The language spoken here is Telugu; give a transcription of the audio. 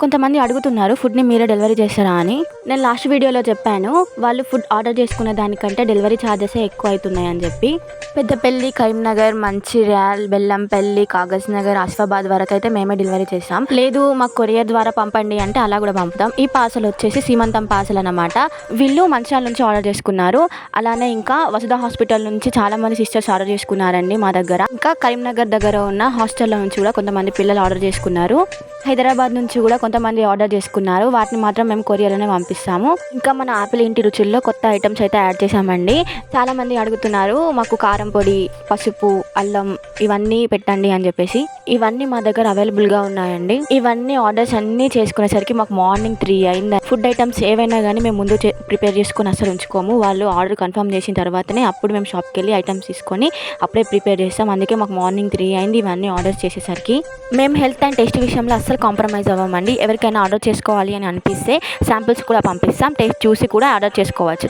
కొంతమంది అడుగుతున్నారు ఫుడ్ని మీరే డెలివరీ చేస్తారా అని. నేను లాస్ట్ వీడియోలో చెప్పాను వాళ్ళు ఫుడ్ ఆర్డర్ చేసుకునే దానికంటే డెలివరీ ఛార్జెస్ ఎక్కువ అవుతున్నాయి అని చెప్పి. పెద్దపల్లి, కరీంనగర్, మంచిర్యాల్, బెల్లంపల్లి, కాగజ్ నగర్, ఆసిఫాబాద్ వరకు అయితే మేమే డెలివరీ చేస్తాం. లేదు మాకు కొరియర్ ద్వారా పంపండి అంటే అలా కూడా పంపుతాం. ఈ పార్సల్ వచ్చేసి సీమంతం పార్సల్ అన్నమాట. వీళ్ళు మంచిర్యాల నుంచి ఆర్డర్ చేసుకున్నారు. అలానే ఇంకా వసుధ హాస్పిటల్ నుంచి చాలా మంది సిస్టర్స్ ఆర్డర్ చేసుకున్నారండి మా దగ్గర. ఇంకా కరీంనగర్ దగ్గర ఉన్న హాస్టల్లో నుంచి కూడా కొంతమంది పిల్లలు ఆర్డర్ చేసుకున్నారు. హైదరాబాద్ నుంచి కూడా కొంతమంది ఆర్డర్ చేసుకున్నారు. వాటిని మాత్రం మేము కొరియర్లోనే పంపిస్తాము. ఇంకా మన ఆపిల్ ఇంటి రుచుల్లో కొత్త ఐటమ్స్ అయితే యాడ్ చేసామండి. చాలా మంది అడుగుతున్నారు మాకు కారం పొడి, పసుపు, అల్లం ఇవన్నీ పెట్టండి అని చెప్పేసి. ఇవన్నీ మా దగ్గర అవైలబుల్గా ఉన్నాయండి. ఇవన్నీ ఆర్డర్స్ అన్నీ చేసుకునేసరికి మాకు మార్నింగ్ 3 అయింది. ఫుడ్ ఐటమ్స్ ఏవైనా కానీ మేము ముందు ప్రిపేర్ చేసుకొని అసలు ఉంచుకోము. వాళ్ళు ఆర్డర్ కన్ఫర్మ్ చేసిన తర్వాతనే అప్పుడు మేము షాప్కి వెళ్ళి ఐటమ్స్ తీసుకొని అప్పుడే ప్రిపేర్ చేస్తాం. అందుకే మాకు మార్నింగ్ 3 అయింది ఇవన్నీ ఆర్డర్స్ చేసేసరికి. మేము హెల్త్ అండ్ టేస్ట్ విషయంలో అస్సలు కాంప్రమైజ్ అవ్వమండి. ఎవరికైనా ఆర్డర్ చేసుకోవాలి అని అనిపిస్తే శాంపిల్స్ కూడా పంపిస్తాం. టేస్ట్ చూసి కూడా ఆర్డర్ చేసుకోవచ్చు.